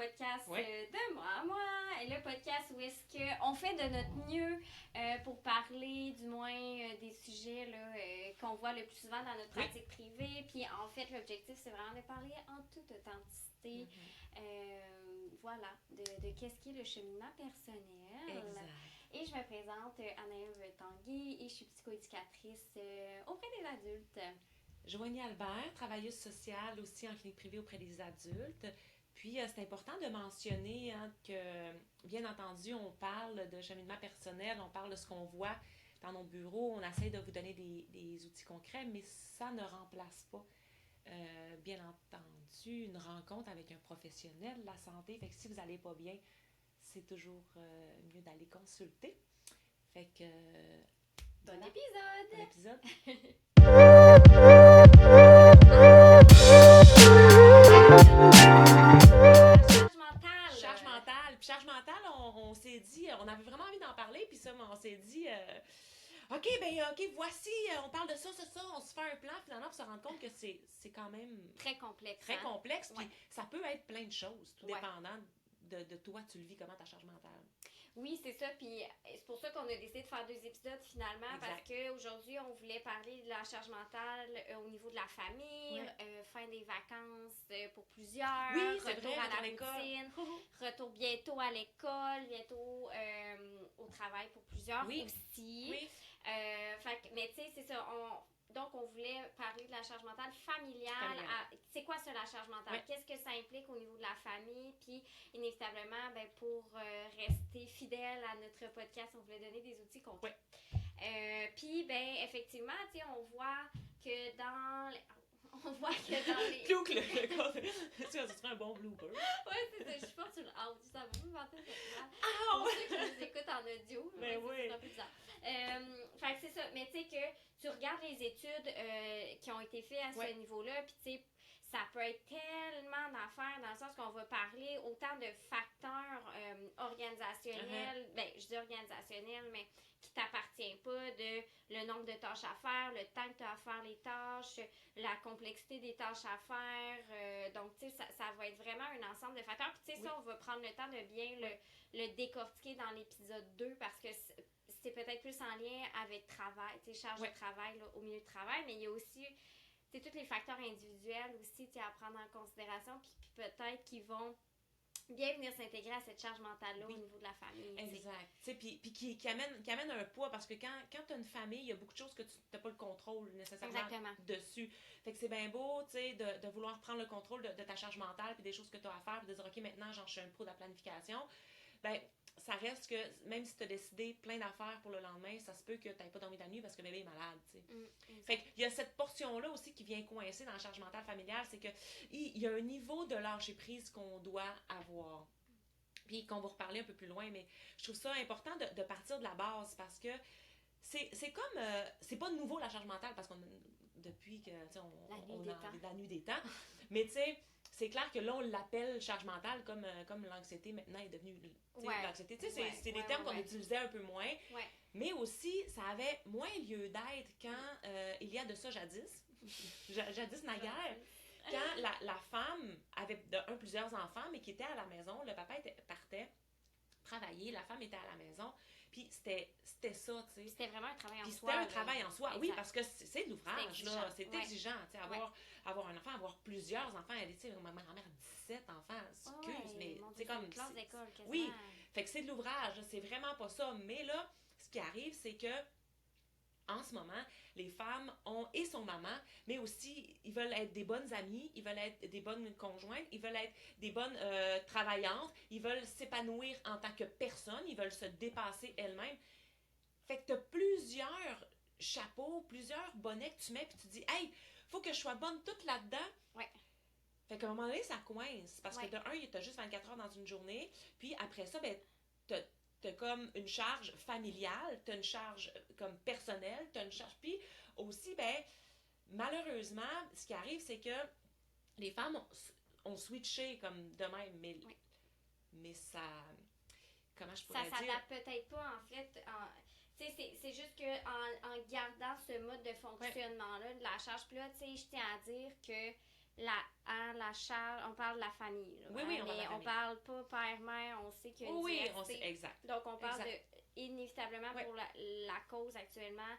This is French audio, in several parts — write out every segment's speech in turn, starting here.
podcast de moi, le podcast où est-ce qu'on fait de notre mieux pour parler du moins des sujets là, qu'on voit le plus souvent dans notre pratique privée. Puis en fait, l'objectif, c'est vraiment de parler en toute authenticité. Voilà, de qu'est-ce qui est le cheminement personnel. Exact. Et je me présente Anaïve Tanguy et je suis psychoéducatrice auprès des adultes. Joanie Albert, travailleuse sociale aussi en clinique privée auprès des adultes. Puis, c'est important de mentionner que, bien entendu, on parle de cheminement personnel, on parle de ce qu'on voit dans nos bureaux, on essaie de vous donner des outils concrets, mais ça ne remplace pas, bien entendu, une rencontre avec un professionnel de la santé. Fait que si vous n'allez pas bien, c'est toujours mieux d'aller consulter. Fait que... Bon épisode! Bon épisode! Charge mentale, on s'est dit, on avait vraiment envie d'en parler, puis ça, on s'est dit, OK, voici, on parle de ça, on se fait un plan, finalement, pour se rendre compte que c'est quand même très complexe. Très complexe, puis ça peut être plein de choses, tout dépendant de toi, tu le vis comment ta charge mentale. Oui, c'est ça, puis c'est pour ça qu'on a décidé de faire 2 épisodes finalement, parce qu'aujourd'hui, on voulait parler de la charge mentale au niveau de la famille, fin des vacances pour plusieurs, retour à la routine, retour bientôt à l'école, bientôt au travail pour plusieurs aussi. Oui. Mais tu sais, c'est ça, donc, on voulait parler de la charge mentale familiale. C'est quoi ça, la charge mentale? Qu'est-ce que ça implique au niveau de la famille? Puis, inévitablement, pour rester fidèle à notre podcast, on voulait donner des outils concrets. Puis, effectivement, tu sais, on voit que dans les... Clou que ça serait un bon blooper. Oui, c'est ça. Je suis pas sur le out. Ça va vous vanter cette mal. Pour ceux qui nous écoutent en audio, c'est un peu bizarre. Fait que c'est ça. Mais tu sais que tu regardes les études qui ont été faites à ce niveau-là, puis tu sais, ça peut être tellement d'affaires dans le sens qu'on va parler autant de facteurs organisationnels, je dis organisationnels, mais qui t'appartient pas, de le nombre de tâches à faire, le temps que tu as à faire les tâches, la complexité des tâches à faire. Donc, tu sais, ça va être vraiment un ensemble de facteurs. Puis, tu sais, ça, on va prendre le temps de bien le décortiquer dans l'épisode 2 parce que c'est peut-être plus en lien avec travail, tu sais, charge de travail là, au milieu de travail, mais il y a aussi, tu sais, tous les facteurs individuels aussi, tu sais, à prendre en considération, puis peut-être qu'ils vont bien venir s'intégrer à cette charge mentale-là au niveau de la famille. Exact. Tu sais, puis qui amène un poids, parce que quand tu as une famille, il y a beaucoup de choses que tu n'as pas le contrôle nécessairement dessus. Fait que c'est bien beau, tu sais, de vouloir prendre le contrôle de ta charge mentale, puis des choses que tu as à faire, puis de dire, OK, maintenant, je suis un pro de la planification. Ça reste que, même si tu as décidé plein d'affaires pour le lendemain, ça se peut que tu n'aies pas dormi la nuit parce que bébé est malade, tu sais. Fait qu'il y a cette portion-là aussi qui vient coincer dans la charge mentale familiale, c'est qu'il y a un niveau de lâcher-prise qu'on doit avoir. Puis qu'on va reparler un peu plus loin, mais je trouve ça important de partir de la base parce que c'est comme... c'est pas nouveau la charge mentale parce qu'on depuis que, tu sais, on a la nuit des temps. Mais tu sais, c'est clair que là, on l'appelle charge mentale comme l'anxiété maintenant est devenue l'anxiété. Tu sais, c'est des termes qu'on utilisait un peu moins. Mais aussi, ça avait moins lieu d'être quand il y a de ça jadis naguère, quand la femme avait plusieurs enfants, mais qui était à la maison, le papa partait travailler, la femme était à la maison. Puis c'était ça, tu sais. C'était vraiment un travail en soi. C'était un travail en soi, exact. Oui, parce que c'est de l'ouvrage, là. C'est exigeant, tu sais, avoir un enfant, avoir plusieurs enfants. Elle dit, ma mère a 17 enfants, excuse, mais c'est comme... une classe d'école, quasiment. Oui, fait que c'est de l'ouvrage, c'est vraiment pas ça. Mais là, ce qui arrive, c'est que en ce moment, les femmes et son maman, mais aussi, ils veulent être des bonnes amies, ils veulent être des bonnes conjointes, ils veulent être des bonnes travaillantes, ils veulent s'épanouir en tant que personne, ils veulent se dépasser elles-mêmes. Fait que tu as plusieurs chapeaux, plusieurs bonnets que tu mets, puis tu dis, hey, faut que je sois bonne toute là-dedans. Fait qu'à un moment donné, ça coince, parce que de un, tu as juste 24 heures dans une journée, puis après ça, t'as comme une charge familiale, t'as une charge comme personnelle, t'as une charge... Puis aussi, malheureusement, ce qui arrive, c'est que les femmes ont switché comme de même, mais ça... Comment je pourrais dire? Ça s'adapte peut-être pas, en fait... c'est juste qu'en gardant ce mode de fonctionnement-là de la charge, puis là, tu sais, je tiens à dire que la charge, on parle de la famille. Là, oui, on mais on parle pas père-mère, on sait qu'il y a une diversité. On sait, exact. Donc, on parle inévitablement pour la cause actuellement.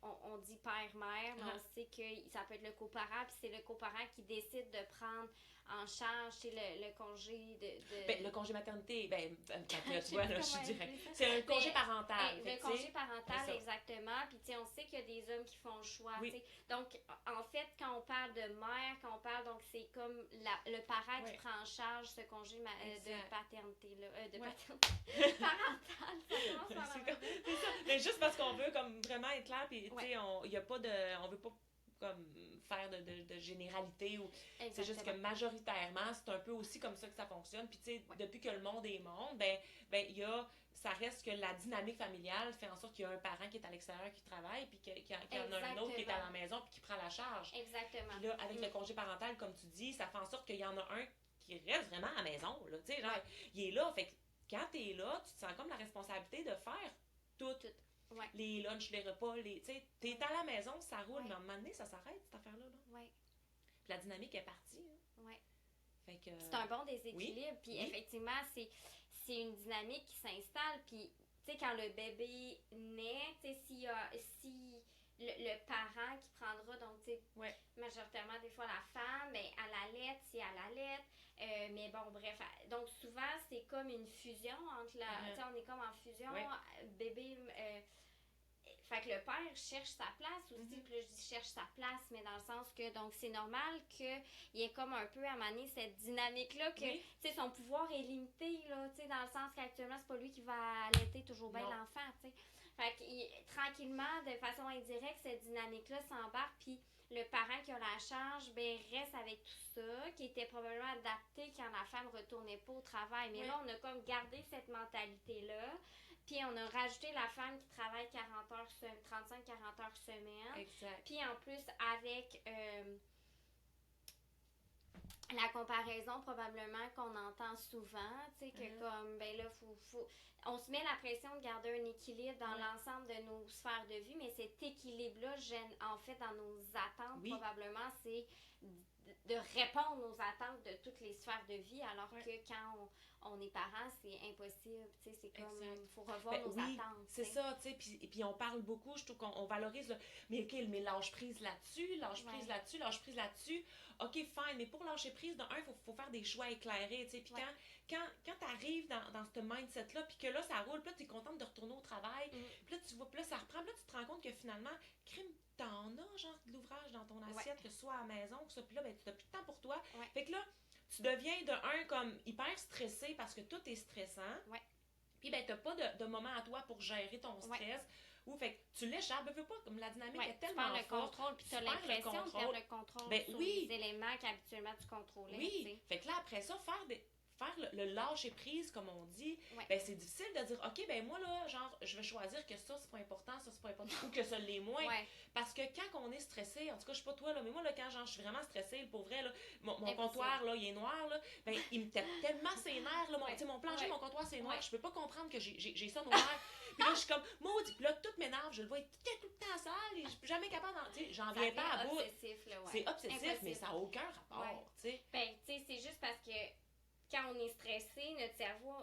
On dit père-mère, mais on sait que ça peut être le coparent, puis c'est le coparent qui décide de prendre en charge le congé de... le congé maternité, tu vois, là, je dirais. C'est un congé parental. Le congé parental, exactement. Puis, tu sais, on sait qu'il y a des hommes qui font le choix. Donc, en fait, quand on parle de mère, quand on parle, donc, c'est comme le parent qui prend en charge ce congé de paternité-là. Paternité. Parental, ça commence par c'est ça. Mais juste parce qu'on veut, comme, vraiment être clair, puis, tu sais, on veut pas comme faire de généralité ou c'est juste que majoritairement c'est un peu aussi comme ça que ça fonctionne, puis tu sais depuis que le monde est monde, il y a ça reste que la dynamique familiale fait en sorte qu'il y a un parent qui est à l'extérieur qui travaille, puis qu'il y en a un autre qui est à la maison puis qui prend la charge. Exactement. Puis là avec le congé parental, comme tu dis, ça fait en sorte qu'il y en a un qui reste vraiment à la maison là, tu sais, genre il est là, fait que quand t'es là, tu te sens comme la responsabilité de faire tout. Les lunchs, les repas, tu sais, t'es à la maison, ça roule, mais à un moment donné, ça s'arrête, cette affaire-là. Puis la dynamique est partie. Fait que, c'est un bon déséquilibre, puis effectivement, c'est une dynamique qui s'installe, puis tu sais, quand le bébé naît, tu sais, si le parent qui prendra, donc tu sais, majoritairement des fois la femme, ben, à la lettre, si à la lettre, mais bon, bref, donc souvent, c'est comme une fusion entre tu sais, on est comme en fusion, bébé... fait que le père cherche sa place aussi, puis là je dis cherche sa place, mais dans le sens que, donc c'est normal qu'il y ait comme un peu à manier cette dynamique-là, que, tu sais, son pouvoir est limité, là, tu sais, dans le sens qu'actuellement, c'est pas lui qui va allaiter toujours bien l'enfant, tu sais. Fait que tranquillement, de façon indirecte, cette dynamique-là s'embarque, puis le parent qui a la charge, ben reste avec tout ça, qui était probablement adapté quand la femme retournait pas au travail. Mais là, on a comme gardé cette mentalité-là. Puis on a rajouté la femme qui travaille 35-40 heures semaine. Exact. Puis en plus, avec la comparaison probablement qu'on entend souvent, tu sais, que comme, ben là, on se met la pression de garder un équilibre dans l'ensemble de nos sphères de vie, mais cet équilibre-là, en fait, dans nos attentes, probablement, c'est de répondre aux attentes de toutes les sphères de vie, alors que quand on est parent, c'est impossible, tu sais, c'est comme, il faut revoir nos attentes. C'est ça, tu sais, puis on parle beaucoup, je trouve qu'on valorise, mais OK, mais lâche prise là-dessus, lâche prise là-dessus, OK, fine, mais pour lâcher prise, il faut faire des choix éclairés, tu sais, puis quand t'arrives dans ce mindset-là, puis que là, ça roule, puis là, t'es contente de retourner au travail, puis là, tu vois, puis là, ça reprend, puis là, tu te rends compte que finalement, crime, t'en as, genre, de l'ouvrage dans ton assiette, que ce soit à la maison, que ça, puis là, ben, tu n'as plus de temps pour toi. Fait que là, tu deviens comme hyper stressé parce que tout est stressant. Puis, ben, t'as pas de moment à toi pour gérer ton stress. Ou, fait que tu l'échappes, veux pas, comme la dynamique est tellement forte. Tu perds le contrôle, puis t'as l'impression de perdre le contrôle sur les éléments qu'habituellement tu contrôlais. Oui, fait que là, après ça, faire le lâcher prise, comme on dit, ben c'est difficile de dire, OK, ben moi, là, genre, je vais choisir que ça, c'est pas important, ça, c'est pas important, ou que ça l'est moins. Parce que quand on est stressé, en tout cas, je sais pas toi, là, mais moi, là, quand genre, je suis vraiment stressée, pour vrai, là, mon comptoir, là, il est noir, là, ben, il me tape tellement ses nerfs, là, mon plancher, mon comptoir, c'est noir, je peux pas comprendre que j'ai ça noir. Puis là, je suis comme, maudit, puis là, tout m'énerve, je le vois tout le temps sale, et je suis jamais capable d'en, tu sais, j'en viens pas à bout. C'est obsessif, mais ça n'a aucun rapport, tu sais. Ben, tu sais, c'est juste parce que quand on est stressé, notre cerveau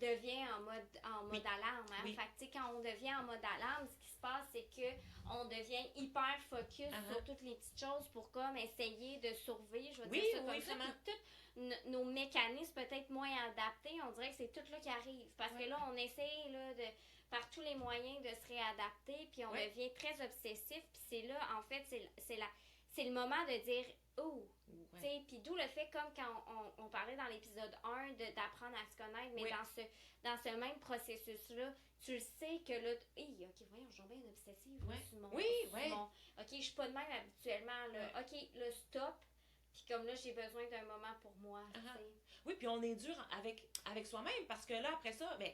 devient en mode alarme. Hein? Fait que, tu sais, quand on devient en mode alarme, ce qui se passe, c'est qu'on devient hyper focus sur toutes les petites choses pour comme essayer de survivre. Je veux dire ça comme ça. Puis tous nos mécanismes peut-être moins adaptés, on dirait que c'est tout là qui arrive. Parce que là, on essaye là, par tous les moyens de se réadapter, puis on devient très obsessif. Puis c'est là, en fait, c'est le moment de dire « Oh! » Puis d'où le fait, comme quand on parlait dans l'épisode 1 d'apprendre à se connaître, mais dans ce même processus-là, tu le sais que là, OK, voyons, je suis bien obsessive sur mon... OK, je suis pas de même habituellement, là. OK, là, stop. Puis comme là, j'ai besoin d'un moment pour moi, Oui, puis on est dur avec soi-même, parce que là, après ça, ben...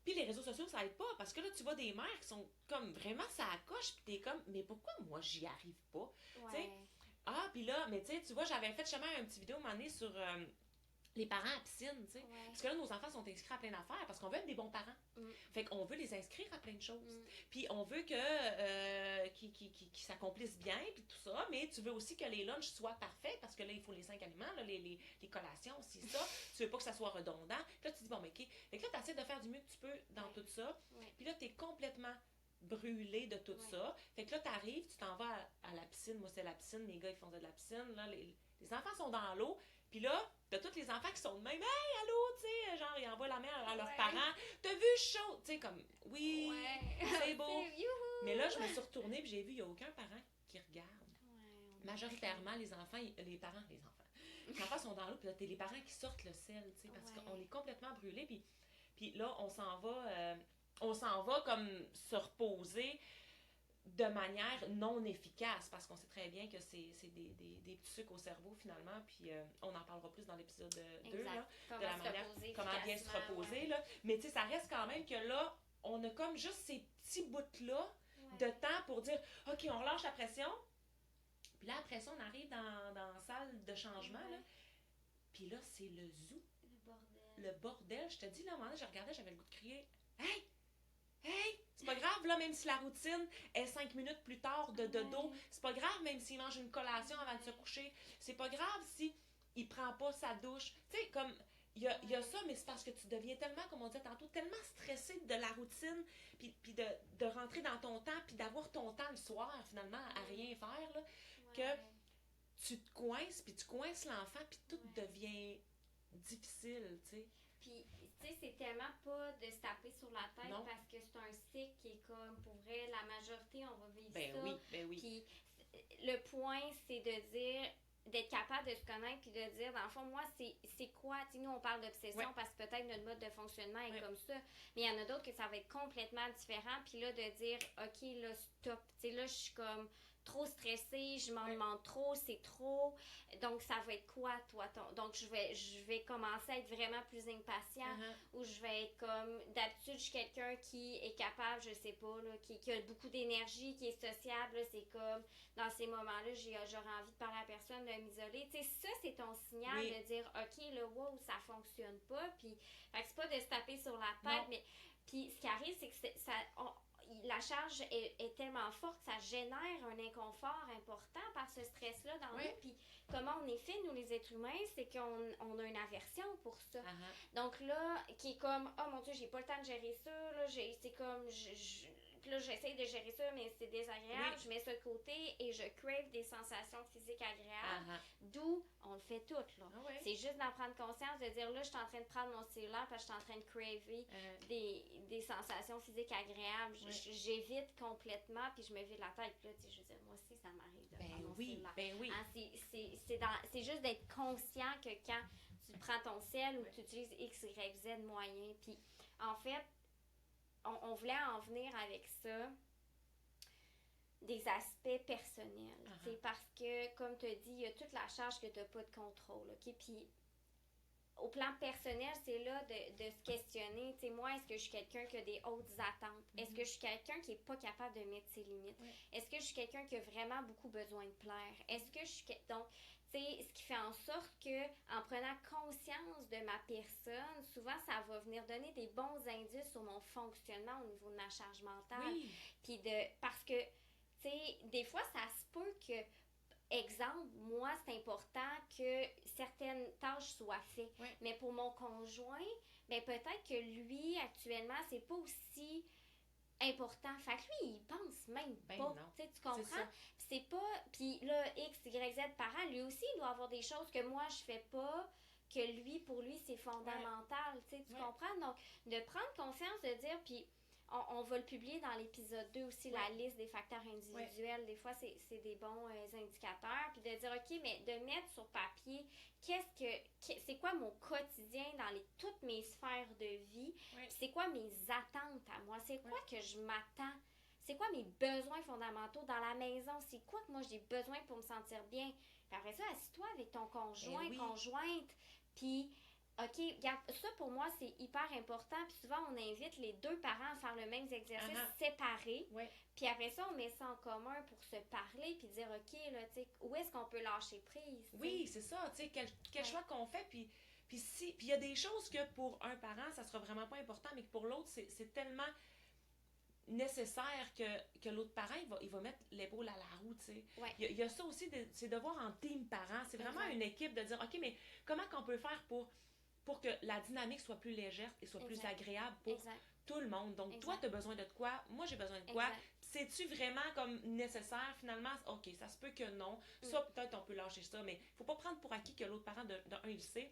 Puis les réseaux sociaux, ça aide pas, parce que là, tu vois des mères qui sont comme vraiment ça accroche, puis t'es comme, mais pourquoi moi, j'y arrive pas? T'sais? Ah, puis là, mais tu vois, j'avais fait justement un petit vidéo un moment donné sur les parents à piscine, tu sais. Parce que là, nos enfants sont inscrits à plein d'affaires parce qu'on veut être des bons parents. Fait qu'on veut les inscrire à plein de choses. Puis on veut qu'ils s'accomplissent bien, puis tout ça, mais tu veux aussi que les lunchs soient parfaits parce que là, il faut les 5 aliments, là, les collations, c'est ça. Tu veux pas que ça soit redondant. Puis là, tu dis, bon, mais OK. Fait que là, tu essaies de faire du mieux que tu peux dans tout ça. Puis là, tu es complètement brûlé de tout ça. Fait que là, tu arrives, tu t'en vas à la piscine. Moi, c'est la piscine. Les gars, ils font de la piscine. Là, les enfants sont dans l'eau. Puis là, t'as tous les enfants qui sont de même. Hey, allô, tu sais, genre, ils envoient la mère à leurs parents. T'as vu chaud? Tu sais, comme, oui, c'est beau. Mais là, je me suis retournée, puis j'ai vu, il n'y a aucun parent qui regarde. Majoritairement, les enfants. Les enfants sont dans l'eau, puis là, t'as les parents qui sortent le sel, tu sais, parce qu'on est complètement brûlés. Puis là, on s'en va comme se reposer de manière non efficace, parce qu'on sait très bien que c'est des petits sucres au cerveau, finalement, puis on en parlera plus dans l'épisode 2, là, de la manière, comment bien se reposer, là. Mais tu sais, ça reste quand même que là, on a comme juste ces petits bouts-là de temps pour dire, OK, on relâche la pression, puis là, après ça, on arrive dans la salle de changement, là, puis là, c'est le zoo. Le bordel. Je te dis, là, à un moment donné, je regardais, j'avais le goût de crier, « Hey! Hey! C'est pas grave, là, même si la routine est 5 minutes plus tard de dodo. C'est pas grave, même s'il mange une collation avant de se coucher. C'est pas grave si il prend pas sa douche. » Tu sais, comme, il y a ça, mais c'est parce que tu deviens tellement, comme on disait tantôt, tellement stressé de la routine, puis de rentrer dans ton temps, puis d'avoir ton temps le soir, finalement, à rien faire, là, que tu te coinces, puis tu coinces l'enfant, puis tout devient difficile, tu sais. Puis, tu sais, c'est tellement pas de se taper sur la tête parce que c'est un cycle qui est comme, pour vrai, la majorité, on va vivre ça. Ben oui. Puis, le point, c'est de dire, d'être capable de se connaître puis de dire, dans le fond, moi, c'est quoi? Tu sais, nous, on parle d'obsession parce que peut-être notre mode de fonctionnement est comme ça, mais il y en a d'autres que ça va être complètement différent. Puis là, de dire, OK, là, stop. Tu sais, là, je suis comme trop stressée, je m'en demande trop, c'est trop. Donc, ça va être quoi, toi? Donc, je vais commencer à être vraiment plus impatient ou je vais être comme... D'habitude, je suis quelqu'un qui est capable, je sais pas, là, qui a beaucoup d'énergie, qui est sociable. Là, c'est comme, dans ces moments-là, j'aurais envie de parler à personne, de m'isoler. Tu sais, ça, c'est ton signal de dire, OK, là, wow, ça fonctionne pas. Puis, fait que c'est pas de se taper sur la tête, mais... Puis, ce qui arrive, c'est que la charge est tellement forte que ça génère un inconfort important par ce stress-là dans nous. Puis comment on est fait, nous les êtres humains, c'est qu'on a une aversion pour ça. Donc là, qui est comme, oh mon Dieu, j'ai pas le temps de gérer ça, là, c'est comme, puis là, j'essaie de gérer ça, mais c'est désagréable. Je mets ça de côté et je crave des sensations physiques agréables. D'où on le fait toutes, là. C'est juste d'en prendre conscience, de dire, là, je suis en train de prendre mon cellulaire parce que je suis en train de craver des sensations physiques agréables. J'évite complètement, puis je me vide la tête. Puis là, tu sais, je veux dire, moi aussi, ça m'arrive de prendre mon cellulaire. Hein, c'est juste d'être conscient que quand tu prends ton cell ou que tu utilises X, Y, Z moyens. Puis, en fait, on voulait en venir avec ça des aspects personnels. Parce que, comme tu as dit, il y a toute la charge que tu n'as pas de contrôle. Okay? Puis, au plan personnel, c'est là de se questionner. Tu sais, moi, est-ce que je suis quelqu'un qui a des hautes attentes? Est-ce que je suis quelqu'un qui n'est pas capable de mettre ses limites? Est-ce que je suis quelqu'un qui a vraiment beaucoup besoin de plaire? Est-ce que je suis... Donc, tu sais, ce qui fait en sorte que, en prenant conscience de ma personne, souvent, ça va venir donner des bons indices sur mon fonctionnement au niveau de ma charge mentale. Puis parce que, tu sais, des fois, ça se peut que, exemple, moi, c'est important que certaines tâches soient faites. Mais pour mon conjoint, ben peut-être que lui, actuellement, c'est pas aussi important. Fait que lui, il pense même pas. Tu comprends? C'est pas... Puis là, X, Y, Z parent, lui aussi, il doit avoir des choses que moi, je fais pas, que lui, pour lui, c'est fondamental. Tu comprends? Donc, de prendre conscience, de dire... Puis on va le publier dans l'épisode 2 aussi, la liste des facteurs individuels. Des fois, c'est des bons indicateurs. Puis de dire, OK, mais de mettre sur papier, c'est quoi mon quotidien dans toutes mes sphères de vie? Puis c'est quoi mes attentes à moi? C'est quoi que je m'attends? C'est quoi mes besoins fondamentaux dans la maison? C'est quoi que moi j'ai besoin pour me sentir bien? Puis après ça, assis-toi avec ton conjoint, conjointe. Puis... OK, regarde, ça pour moi, c'est hyper important. Puis souvent, on invite les deux parents à faire le même exercice séparé. Puis après ça, on met ça en commun pour se parler puis dire, OK, là, tu sais, où est-ce qu'on peut lâcher prise? Oui, c'est ça, tu sais, quel choix qu'on fait. Puis Puis il y a des choses que pour un parent, ça sera vraiment pas important, mais que pour l'autre, c'est tellement nécessaire que l'autre parent, il va mettre l'épaule à la roue, tu sais. Ouais. Il y a ça aussi, c'est de voir en team parent. C'est vraiment une équipe de dire, OK, mais comment qu'on peut faire pour que la dynamique soit plus légère et soit plus agréable pour tout le monde. Donc, toi, tu as besoin de quoi? Moi, j'ai besoin de quoi? C'est-tu vraiment comme nécessaire, finalement? OK, ça se peut que non. Ça, peut-être, on peut lâcher ça, mais il faut pas prendre pour acquis que l'autre parent, il le sait.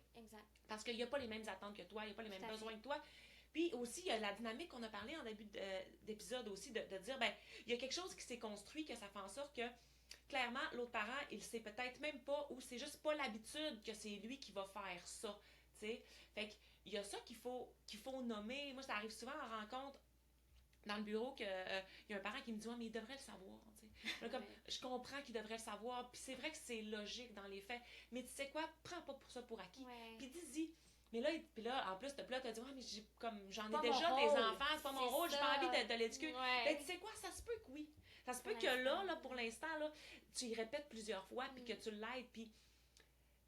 Parce qu'il n'y a pas les mêmes attentes que toi, il n'y a pas les mêmes besoins que toi. Puis aussi, il y a la dynamique qu'on a parlé en début d'épisode aussi, de dire, ben, il y a quelque chose qui s'est construit, que ça fait en sorte que, clairement, l'autre parent, il sait peut-être même pas, ou c'est juste pas l'habitude que c'est lui qui va faire ça, tu sais. Fait qu'il y a ça qu'il faut nommer. Moi, ça arrive souvent en rencontre dans le bureau qu'il y a un parent qui me dit, ouais, mais il devrait le savoir, tu sais. Comme, je comprends qu'il devrait le savoir, puis c'est vrai que c'est logique dans les faits, mais tu sais quoi, prends pas pour ça pour acquis. Puis dis-y. Mais là, en plus, t'as dit, ouais, mais j'en ai déjà des enfants, c'est pas mon rôle, j'ai pas envie de l'éduquer. Ben, tu sais quoi, ça se peut que oui. Ça se peut que là, pour l'instant, là, tu y répètes plusieurs fois, puis que tu l'aides, puis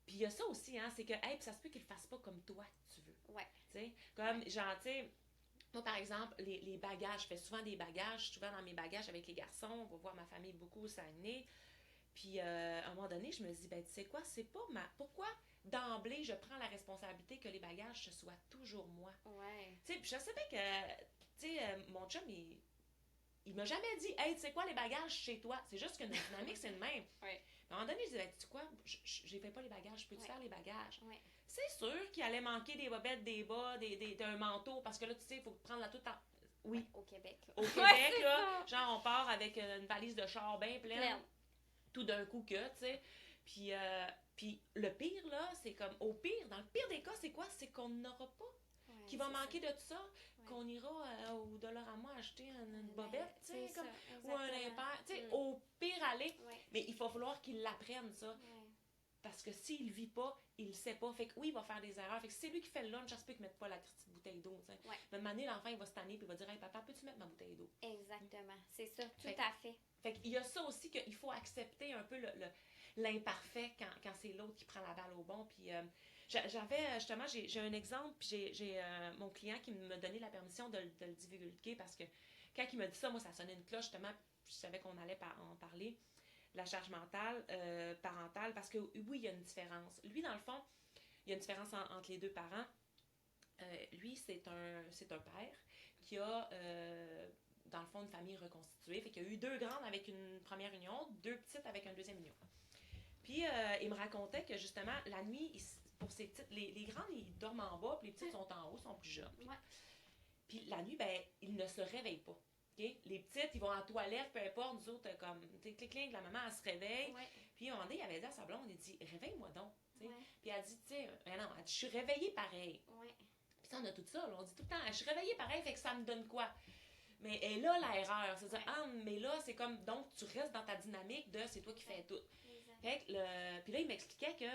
il y a ça aussi, hein, c'est que, hey, ça se peut qu'il le fasse pas comme toi, tu veux. Ouais. Tu sais, comme, genre, tu sais, moi, par exemple, les bagages, je fais souvent des bagages, souvent dans mes bagages avec les garçons, on va voir ma famille beaucoup au Saguenay. Puis, à un moment donné, je me dis, ben, tu sais quoi, c'est pas pourquoi d'emblée, je prends la responsabilité que les bagages, ce soit toujours moi. Ouais. Tu sais, puis je savais que, tu sais, mon chum, il m'a jamais dit, hey, tu sais quoi, les bagages chez toi. C'est juste que notre dynamique, c'est le même. Ouais. À un moment donné, je disais, tu sais quoi, j'ai fait pas les bagages, peux-tu faire les bagages? Ouais. C'est sûr qu'il allait manquer des bobettes, des bas, d'un manteau, parce que là, tu sais, il faut prendre la toute en. Oui. Au Québec. Là. Au Québec, là, genre, on part avec une valise de char bien pleine. Tout d'un coup que, tu sais. Puis le pire, là, c'est comme, au pire, dans le pire des cas, c'est quoi? C'est qu'on n'aura pas, qu'il va manquer de tout ça, qu'on ira au Dollarama acheter une bobette, tu sais, comme, ou un impair, tu sais, au pire aller. Mais il va falloir qu'il l'apprenne, ça. Parce que s'il le vit pas, il le sait pas. Fait que oui, il va faire des erreurs. Fait que si c'est lui qui fait le lunch, ça se peut qu'il mette pas la petite bouteille d'eau, tu sais. Mais à un moment donné, l'enfant, il va se tanner, puis il va dire, hey, papa, peux-tu mettre ma bouteille d'eau? Exactement. C'est ça, tout à fait. Fait qu'il y a ça aussi qu'il faut accepter un peu l'imparfait quand c'est l'autre qui prend la balle au bon. Puis j'avais, justement, j'ai un exemple, puis j'ai mon client qui me donnait la permission de le divulguer parce que quand il m'a dit ça, moi, ça sonnait une cloche, justement, puis je savais qu'on allait en parler, la charge mentale, parentale, parce que oui, il y a une différence. Lui, dans le fond, il y a une différence entre les deux parents. Lui, c'est un père qui a... dans le fond, une famille reconstituée. Fait qu'il y a eu 2 grandes avec une première union, 2 petites avec une deuxième union. Puis, il me racontait que, justement, la nuit, pour ces petites, les grandes, ils dorment en bas, puis les petites sont en haut, sont plus jeunes. Puis, la nuit, ben, ils ne se réveillent pas. Okay? Les petites, ils vont en toilette, peu importe, nous autres, comme, tu sais, clic, la maman, elle se réveille. Puis, un moment donné, il avait dit à sa blonde, il dit, réveille-moi donc. Puis, elle dit, tu sais, non, elle dit, je suis réveillée pareil. Puis, on a tout ça, là, on dit tout le temps, je suis réveillée pareil, fait que ça me donne quoi? Mais et là, l'erreur, c'est dire, ah, mais là, c'est comme, donc, tu restes dans ta dynamique de c'est toi qui fais tout. Fait que puis là, il m'expliquait que,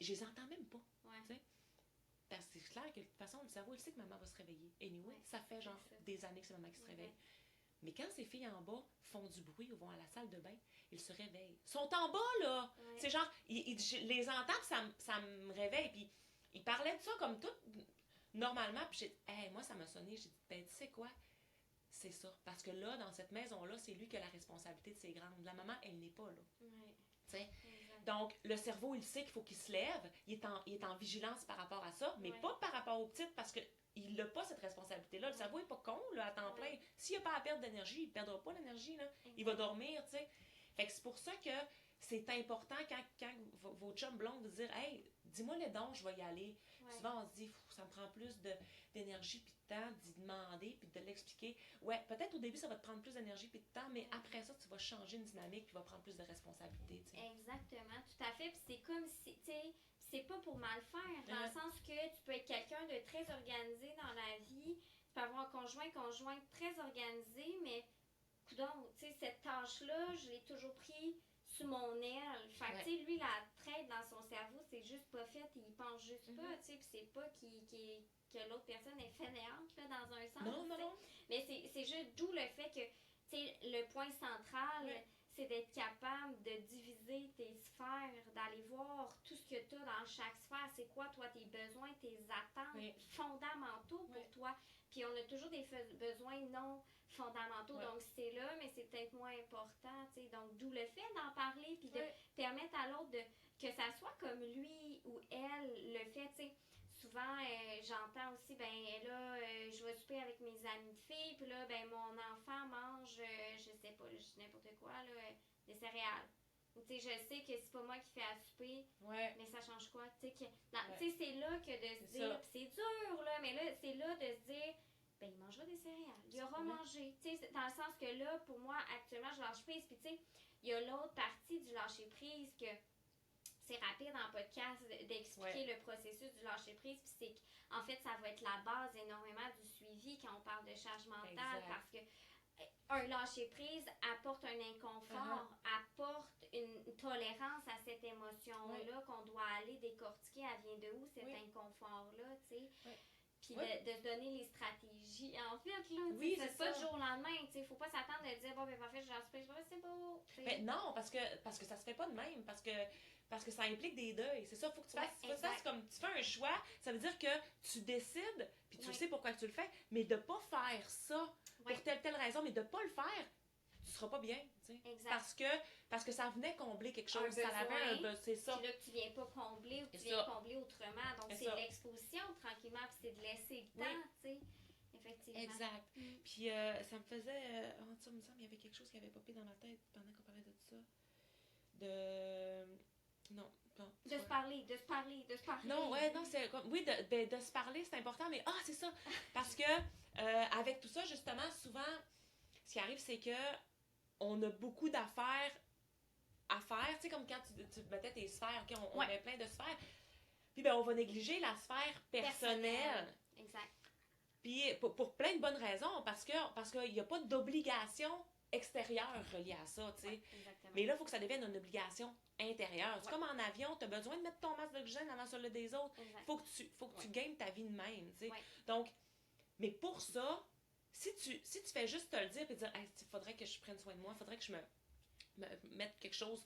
je les entends même pas. Tu sais? Parce que c'est clair que de toute façon, le cerveau, il sait que maman va se réveiller. Anyway, ça fait genre des années que c'est maman qui se réveille. Mais quand ces filles en bas font du bruit ou vont à la salle de bain, ils se réveillent. Ils sont en bas, là! C'est genre, je les entends, puis ça me réveille. Puis ils parlaient de ça comme tout, normalement. Puis moi, ça m'a sonné. J'ai dit, ben, tu sais quoi? C'est ça. Parce que là, dans cette maison-là, c'est lui qui a la responsabilité de ses grandes. La maman, elle n'est pas là. Donc, le cerveau, il sait qu'il faut qu'il se lève. Il est en vigilance par rapport à ça, mais pas par rapport aux petites, parce qu'il n'a pas cette responsabilité-là. Le cerveau n'est pas con, là, à temps plein. S'il n'a pas à perdre d'énergie, il ne perdra pas l'énergie, là. Il va dormir, tu sais. Fait que c'est pour ça que c'est important quand vos chums blondes vous dire, hey, dis-moi les dons, je vais y aller. Souvent, on se dit, ça me prend plus d'énergie puis de temps d'y demander puis de l'expliquer. Ouais, peut-être au début, ça va te prendre plus d'énergie puis de temps, mais après ça, tu vas changer une dynamique puis tu vas prendre plus de responsabilité. T'sais. Exactement, tout à fait. Puis c'est comme si, tu sais, c'est pas pour mal faire, dans le sens que tu peux être quelqu'un de très organisé dans la vie, tu peux avoir un conjointe très organisé, mais, coudonc, tu sais, cette tâche-là, je l'ai toujours pris sous mon aile. Fait que, tu sais, lui, la traite dans son cerveau, c'est juste pas fait, il pense juste pas, tu sais, puis c'est pas que l'autre personne est fainéante, là, dans un sens. Non. Mais c'est juste d'où le fait que, tu sais, le point central, c'est d'être capable de diviser tes sphères, d'aller voir tout ce que tu as dans dans chaque sphère, c'est quoi, toi, tes besoins, tes attentes fondamentaux pour toi. Puis on a toujours des besoins non fondamentaux, donc c'est là, mais c'est peut-être moins important, tu sais. Donc, d'où le fait d'en parler, puis de permettre à l'autre que ça soit comme lui ou elle le fait, tu sais. Souvent, j'entends aussi, ben là, je vais souper avec mes amis de filles, puis là, ben mon enfant mange, je sais pas, je dis n'importe quoi, là, des céréales. Tu sais, je sais que c'est pas moi qui fais à souper, mais ça change quoi? Tu sais, c'est là que de se dire, c'est dur, là, mais là, c'est là de se dire, ben il mangera des céréales, il aura mangé. Tu sais, dans le sens que là, pour moi, actuellement, je lâche prise, puis tu sais, il y a l'autre partie du lâcher prise que c'est rapide en podcast d'expliquer le processus du lâcher prise, puis c'est qu'en fait, ça va être la base énormément du suivi quand on parle de charge mentale, parce que un lâcher prise apporte un inconfort, apporte une tolérance à cette émotion-là qu'on doit aller décortiquer. Elle vient de où, cet inconfort-là, tu sais? Puis de se donner les stratégies. En fait, là, c'est pas du jour au lendemain. Il ne faut pas s'attendre à dire, bon, ben, en fait, je lâche prise, c'est beau. Mais non, parce que ça se fait pas de même. Parce que ça implique des deuils. C'est ça, il faut que tu fasses ça. C'est comme tu fais un choix, ça veut dire que tu décides, puis tu sais pourquoi tu le fais, mais de pas faire ça pour telle raison, mais de pas le faire, tu seras pas bien, tu sais. Parce que ça venait combler quelque chose, ça avait c'est ça. Puis là, tu viens pas combler ou tu viens combler autrement. Donc, c'est l'exposition tranquillement, puis c'est de laisser le temps, tu sais. Effectivement. Exact. Puis ça me faisait. Ça me semble qu'il y avait quelque chose qui avait popé dans ma tête pendant qu'on parlait de ça. Non. De se parler. Non, non, c'est comme. Oui, de se parler, c'est important, mais c'est ça. Parce que avec tout ça, justement, souvent, ce qui arrive, c'est que on a beaucoup d'affaires à faire. Tu sais, comme quand tu mettais tes sphères, OK, on met plein de sphères. Puis on va négliger la sphère personnelle. Exact. Puis pour plein de bonnes raisons, parce qu'il n'y a pas d'obligation extérieure reliée à ça, tu sais. Mais là, il faut que ça devienne une obligation intérieure. C'est comme en avion, tu as besoin de mettre ton masque d'oxygène avant celui des autres. Il faut que tu gagnes ta vie de même, tu sais. Donc, mais pour ça, si tu fais juste te le dire et dire, il faudrait que je prenne soin de moi, il faudrait que je me mette quelque chose.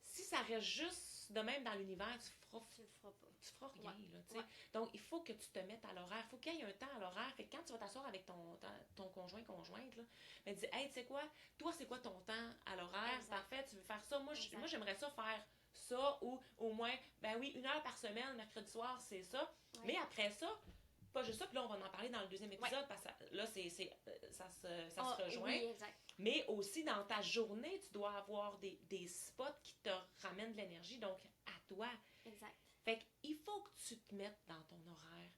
Si ça reste juste de même dans l'univers, tu feras rien, là, tu sais. Donc, il faut que tu te mettes à l'horaire. Il faut qu'il y ait un temps à l'horaire. Fait que quand tu vas t'asseoir avec ton conjointe, là, ben, dis, hey, tu sais quoi, toi, c'est quoi ton temps à l'horaire? Parfait, tu veux faire ça? Moi, j'aimerais ça faire ça, ou au moins, ben oui, 1 heure par semaine, mercredi soir, c'est ça. Mais après ça, pas juste ça, puis là, on va en parler dans le deuxième épisode, parce que là, ça se rejoint. Oui, exact. Mais aussi, dans ta journée, tu dois avoir des spots qui te ramènent de l'énergie, donc à toi. Exact. Fait qu'il faut que tu te mettes dans ton horaire.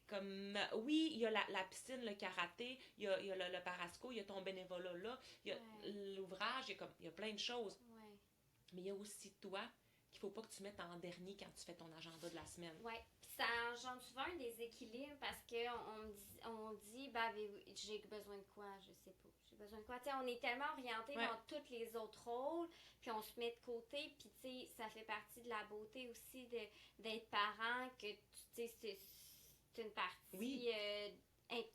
Comme, oui, il y a la piscine, le karaté, il y a le parasco, il y a ton bénévolat là, il y a l'ouvrage, il y a plein de choses. Mais il y a aussi toi qu'il faut pas que tu mettes en dernier quand tu fais ton agenda de la semaine. Oui, puis ça engendre souvent un déséquilibre parce qu'on dit, j'ai besoin de quoi, je sais pas. J'ai besoin de quoi? T'sais, on est tellement orienté dans tous les autres rôles, puis on se met de côté, puis tu sais, ça fait partie de la beauté aussi d'être parent, que tu sais, c'est une partie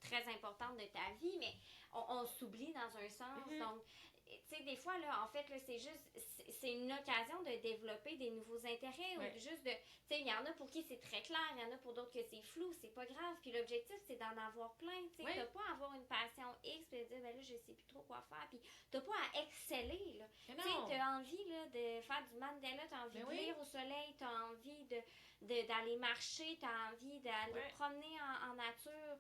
très importante de ta vie, mais on s'oublie dans un sens. Donc, tu sais, des fois, là, en fait, là, c'est une occasion de développer des nouveaux intérêts, ou juste de, tu sais, il y en a pour qui c'est très clair, il y en a pour d'autres que c'est flou, c'est pas grave, puis l'objectif, c'est d'en avoir plein, tu sais, t'as pas à avoir une passion X, puis de dire, ben là, je sais plus trop quoi faire, puis t'as pas à exceller, là, tu sais, t'as envie, là, de faire du Mandela, t'as envie de lire au soleil, t'as envie d'aller marcher, t'as envie d'aller te promener en nature,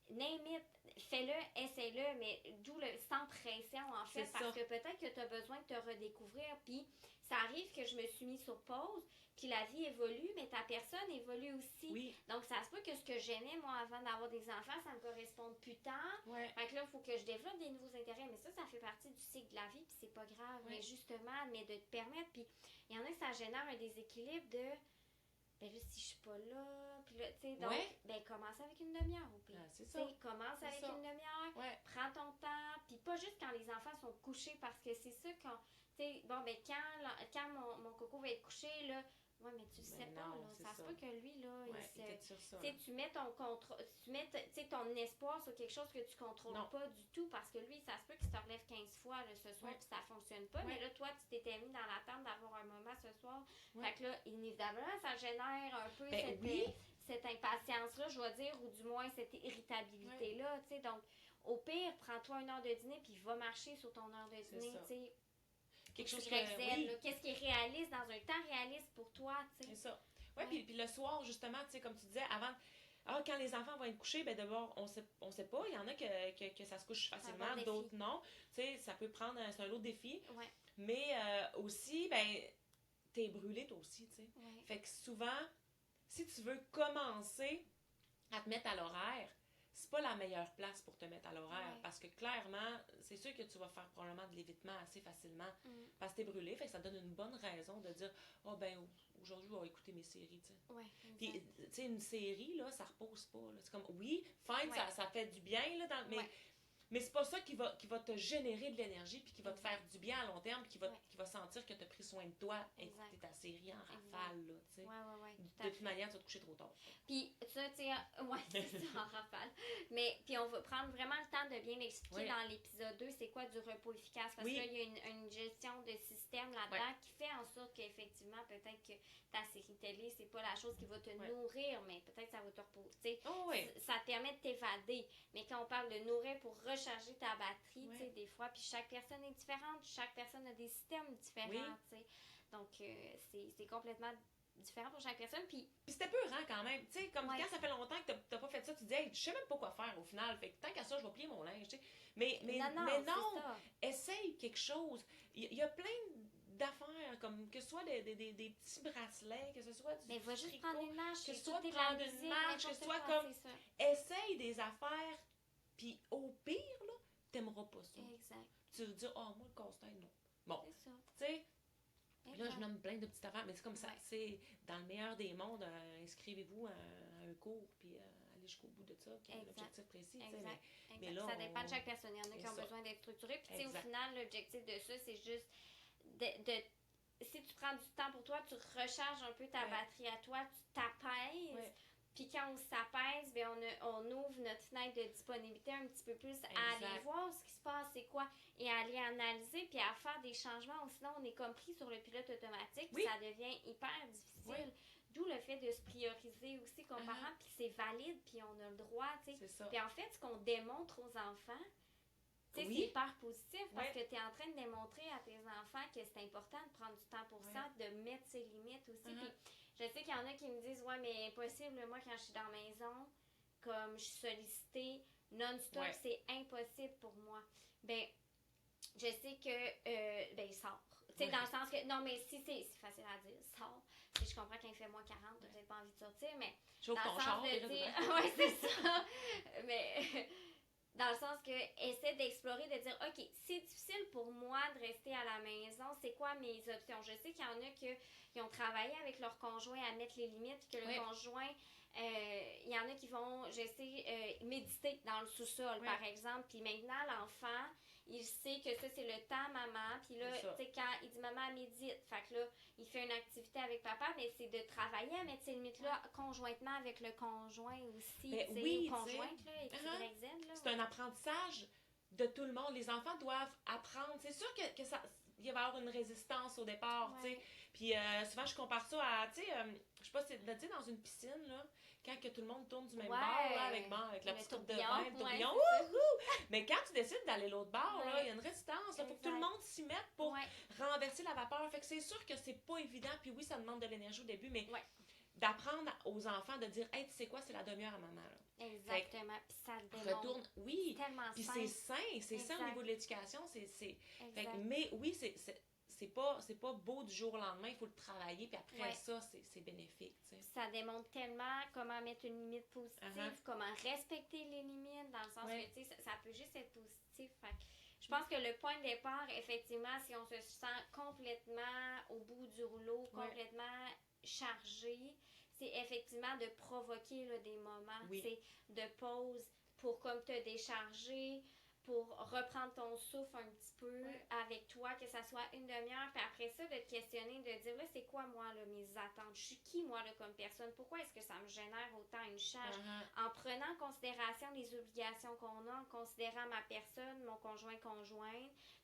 name it, fais-le, essaie-le, mais d'où sans pression, en fait, parce que peut-être que tu as besoin de te redécouvrir, puis ça arrive que je me suis mis sur pause, puis la vie évolue, mais ta personne évolue aussi. Donc, ça se peut que ce que j'aimais, moi, avant d'avoir des enfants, ça me corresponde plus tard. Fait que là, il faut que je développe des nouveaux intérêts, mais ça fait partie du cycle de la vie, puis c'est pas grave, mais justement, mais de te permettre, puis il y en a que ça génère un déséquilibre de... Ben là, si je suis pas là, puis là, tu sais, donc, ben commence avec une demi-heure au pire. C'est ça. Commence avec une demi-heure, prends ton temps, puis pas juste quand les enfants sont couchés, parce que c'est ça quand, tu sais, bon, ben quand mon coco va être couché, là, Oui, mais tu le sais pas, là. Ça se peut que lui, là, tu mets ton ton espoir sur quelque chose que tu contrôles pas du tout, parce que lui, ça se peut qu'il se relève 15 fois là, ce soir, puis ça fonctionne pas. Mais là, toi, tu t'étais mis dans l'attente d'avoir un moment ce soir. Fait que là, inévitablement, ça génère un peu cette impatience-là, je vais dire, ou du moins cette irritabilité-là, tu sais. Donc, au pire, prends-toi une heure de dîner, puis va marcher sur ton heure de dîner, tu sais. Quelque chose qu'est-ce qui est réaliste dans un temps réaliste pour toi, tu sais. C'est ça. Puis le soir, justement, tu sais, comme tu disais, avant... quand les enfants vont être couchés, ben d'abord, on sait pas. Il y en a que ça se couche facilement, d'autres non. Tu sais, ça peut prendre... C'est un autre défi. Ouais. Mais aussi, ben, t'es brûlé toi aussi, tu sais. Ouais. Fait que souvent, si tu veux commencer à te mettre à l'horaire, c'est pas la meilleure place pour te mettre à l'horaire, parce que clairement, c'est sûr que tu vas faire probablement de l'évitement assez facilement parce que t'es brûlé, fait que ça donne une bonne raison de dire aujourd'hui je vais écouter mes séries, tu sais. Puis tu sais, une série là, ça repose pas là. C'est comme fine, ça fait du bien là mais c'est pas ça qui va te générer de l'énergie puis qui va te faire du bien à long terme puis qui va sentir que tu as pris soin de toi et écouter ta série en rafale là, tu sais. De toute manière, tu vas te coucher trop tard. Puis ça, tu sais, c'est ça, en rafale. Mais puis on va prendre vraiment le temps de bien expliquer dans l'épisode 2 c'est quoi du repos efficace, parce que là, il y a une gestion de système là-dedans qui fait en sorte qu'effectivement, peut-être que ta série télé, c'est pas la chose qui va te nourrir, mais peut-être ça va te reposer. Ça te permet de t'évader. Mais quand on parle de nourrir pour recharger ta batterie, tu sais, des fois, puis chaque personne est différente, chaque personne a des systèmes différents, tu sais. Donc, c'est complètement différent pour chaque personne. Puis c'était peurant quand même. Tu sais, comme quand ça fait longtemps que t'as pas fait ça, tu dis, je sais même pas quoi faire au final. Fait que tant qu'à ça, je vais plier mon linge, tu sais. Mais non, essaye quelque chose. Il y a plein d'affaires, comme que ce soit des petits bracelets, que ce soit du mais va juste prendre une marche, que ce soit prendre une marche, que ce soit comme... Essaye des affaires, puis au pire, là, t'aimeras pas ça. Exact. Tu vas dire, moi, le casse-tête, non. Bon, c'est ça. Tu sais, là, je nomme plein de petites affaires, mais c'est comme ça. C'est dans le meilleur des mondes, inscrivez-vous à un cours, puis allez jusqu'au bout de ça, qui est l'objectif précis. Mais là, ça dépend de chaque personne. Il y en a qui ont besoin d'être structurés. Puis, au final, l'objectif de ça, c'est juste si tu prends du temps pour toi, tu recharges un peu ta batterie à toi, tu t'apaises. Puis quand on s'apaise, ben on ouvre notre fenêtre de disponibilité un petit peu plus à aller voir ce qui se passe, c'est quoi, et à aller analyser, puis à faire des changements. Sinon, on est comme pris sur le pilote automatique, puis ça devient hyper difficile. D'où le fait de se prioriser aussi comme parent, puis c'est valide, puis on a le droit, tu sais. Puis en fait, ce qu'on démontre aux enfants, tu sais, c'est hyper positif, parce que tu es en train de démontrer à tes enfants que c'est important de prendre du temps pour ça, de mettre ses limites aussi. Puis je sais qu'il y en a qui me disent, mais impossible, moi, quand je suis dans la maison, comme je suis sollicitée non-stop, c'est impossible pour moi. Ben, je sais que, sors. Tu sais, dans le sens que, non, mais si c'est facile à dire, sors. Si je comprends qu'il fait moins 40, t'as peut-être pas envie de sortir, mais dans le sens de dire, c'est ça. Mais dans le sens que, essaie d'explorer, de dire, OK, c'est difficile pour moi de rester à la maison, c'est quoi mes options? Je sais qu'il y en a qui ont travaillé avec leur conjoint à mettre les limites, puis que le conjoint, il y en a qui vont, méditer dans le sous-sol, par exemple, puis maintenant, l'enfant, il sait que ça, c'est le temps maman, puis là, tu sais, quand il dit maman, médite, fait que là, il fait une activité avec papa, mais c'est de travailler à mettre ces limites-là conjointement avec le conjoint aussi, ou conjointe, là, XYZ, là. C'est un apprentissage de tout le monde. Les enfants doivent apprendre. C'est sûr que ça... Il va y avoir une résistance au départ, tu sais. Puis souvent, je compare ça à, tu sais, je sais pas, tu sais, dans une piscine, là, quand que tout le monde tourne du même bord, là, avec la petite coupe de vin, le tourbillon, mais quand tu décides d'aller l'autre bord, là, il y a une résistance. Il faut que tout le monde s'y mette pour renverser la vapeur. Fait que c'est sûr que c'est pas évident. Puis oui, ça demande de l'énergie au début, mais d'apprendre aux enfants de dire, hey, tu sais quoi, c'est la demi-heure à maman, là. Exactement. Puis ça démontre. Retourne, oui. Tellement puis c'est sain au niveau de l'éducation. Fait que, mais oui, c'est pas beau du jour au lendemain, il faut le travailler, puis après ça, c'est bénéfique. T'sais. Ça démontre tellement comment mettre une limite positive, comment respecter les limites, dans le sens que, tu sais, ça peut juste être positif. Fait que je pense que le point de départ, effectivement, si on se sent complètement au bout du rouleau, complètement chargé, c'est effectivement de provoquer là, des moments de pause pour comme te décharger, pour reprendre ton souffle un petit peu avec toi, que ça soit une demi-heure, puis après ça, de te questionner, de dire, là, c'est quoi, moi, là, mes attentes? Je suis qui, moi, là, comme personne? Pourquoi est-ce que ça me génère autant une charge? En prenant en considération les obligations qu'on a, en considérant ma personne, mon conjointe,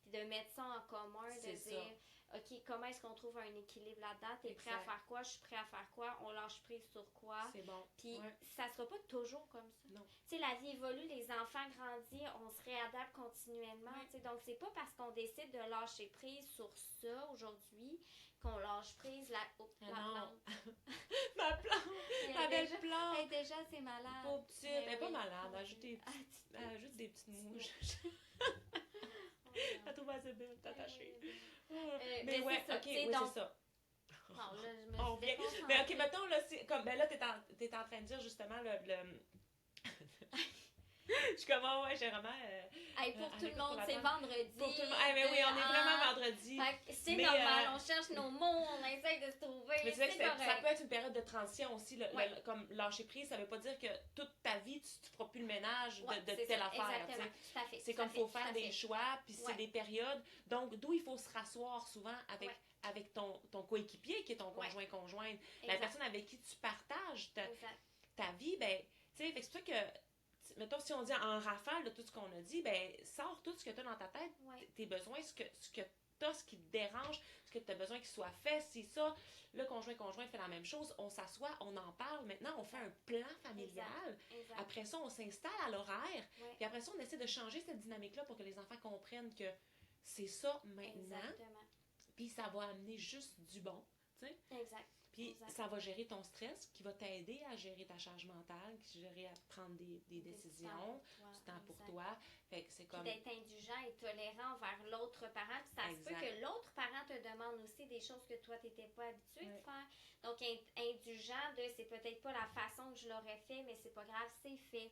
puis de mettre ça en commun, de dire, OK, comment est-ce qu'on trouve un équilibre là-dedans? T'es prêt à faire quoi? Je suis prêt à faire quoi? On lâche prise sur quoi? C'est bon. Puis ça sera pas toujours comme ça. Non. Tu sais, la vie évolue, les enfants grandissent, on se réadapte continuellement. Tu sais, donc, c'est pas parce qu'on décide de lâcher prise sur ça aujourd'hui qu'on lâche prise la plante. Ma plante! Ma belle plante! Elle est déjà assez malade. Pauvre petite, elle est pas malade. Elle ajoute des petites mouches. Elle trouve assez belle, t'attacher. Mais ouais, ok, oui, c'est ça. Non, là, je me suis Mais ok, mettons, là, c'est comme, ben là, t'es en train de dire justement le... Je suis comme, j'ai vraiment... pour tout le monde, c'est vendredi. Pour tout le monde. Mais oui, on est vraiment vendredi. C'est normal, on cherche nos mots, on essaie de se trouver. Mais c'est vrai que ça peut être une période de transition aussi. Comme lâcher prise, ça veut pas dire que toute ta vie, tu feras plus le ménage de telle affaire. Exactement, tout à fait. C'est comme il faut faire des choix, puis c'est des périodes. Donc, d'où il faut se rasseoir souvent avec ton coéquipier, qui est ton conjointe. La personne avec qui tu partages ta vie, ben, tu sais, c'est pour ça que... Mettons, si on dit en rafale de tout ce qu'on a dit, ben, sors tout ce que tu as dans ta tête, tes besoins, ce que tu as, ce qui te dérange, ce que tu as besoin qu'il soit fait, c'est ça. Le conjoint fait la même chose, on s'assoit, on en parle. Maintenant, on fait un plan familial. Exact. Après ça, on s'installe à l'horaire. Puis après ça, on essaie de changer cette dynamique-là pour que les enfants comprennent que c'est ça maintenant. Exactement. Puis ça va amener juste du bon, tu sais. Exact. Puis ça va gérer ton stress, qui va t'aider à gérer ta charge mentale, qui va gérer à prendre des décisions, du temps pour toi. Fait que c'est comme... Puis d'être indulgent et tolérant envers l'autre parent. Puis ça se peut que l'autre parent te demande aussi des choses que toi, tu n'étais pas habitué de faire. Donc, indulgent c'est peut-être pas la façon que je l'aurais fait, mais c'est pas grave, c'est fait.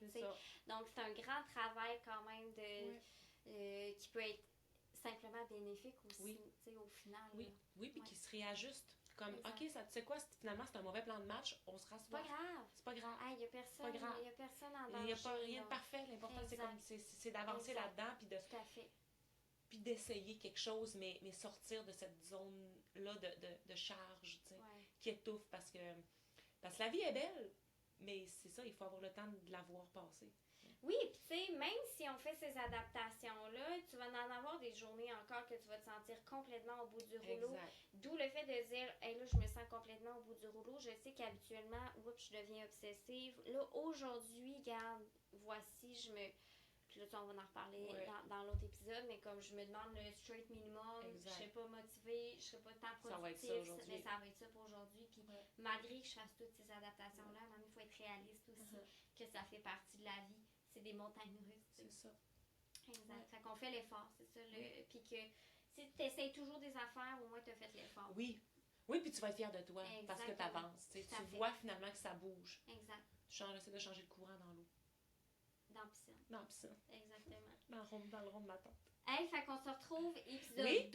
Donc, c'est un grand travail quand même qui peut être simplement bénéfique aussi, au final. Oui, puis qui se réajuste. Comme, OK, ça, tu sais quoi, finalement, c'est un mauvais plan de match, on se rassoit. C'est pas grave. Il n'y a personne en danger. Il n'y a pas rien de parfait. L'important, c'est d'avancer là-dedans, puis d'essayer quelque chose, mais sortir de cette zone-là de charge, tu sais, qui étouffe, parce que la vie est belle, mais c'est ça, il faut avoir le temps de la voir passer. Oui, puis tu sais, même si on fait ces adaptations-là, tu vas en avoir des journées encore que tu vas te sentir complètement au bout du rouleau. D'où le fait de dire, hey, là, je me sens complètement au bout du rouleau. Je sais qu'habituellement, je deviens obsessive. Là, aujourd'hui, regarde, voici, Puis là, on va en reparler dans l'autre épisode, mais comme je me demande le straight minimum, je serai pas motivée, je serai pas tant productive. Ça va être ça aujourd'hui. Ça va être ça pour aujourd'hui. Puis malgré que je fasse toutes ces adaptations-là, il faut être réaliste aussi, que ça fait partie de la vie. C'est des montagnes russes. C'est ça. Exact. Fait qu'on fait l'effort, c'est ça. Puis que si tu essaies toujours des affaires, au moins tu as fait l'effort. Oui, puis tu vas être fière de toi parce que tu avances. Tu vois finalement que ça bouge. Exact. Tu essaies de changer le courant dans l'eau. Dans la piscine. Dans la piscine. Exactement. Dans le rond de ma tante. Hey, fait qu'on se retrouve épisode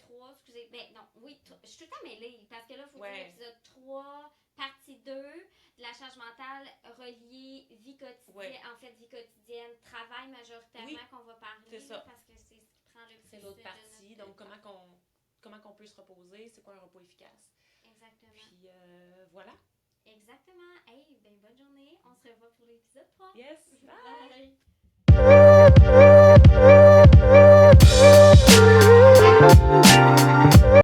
3, excusez. Ben non, je suis tout le temps mêlée parce que là, il faut dire épisode 3, partie 2, de la charge mentale reliée vie quotidienne, en fait vie quotidienne, travail majoritairement qu'on va parler. C'est ça. Parce que c'est ce qui prend le plus. C'est l'autre partie, donc comment qu'on peut se reposer, c'est quoi un repos efficace. Exactement. Puis voilà. Exactement. Hey, ben bonne journée. On se revoit pour l'épisode 3. Yes. Bye.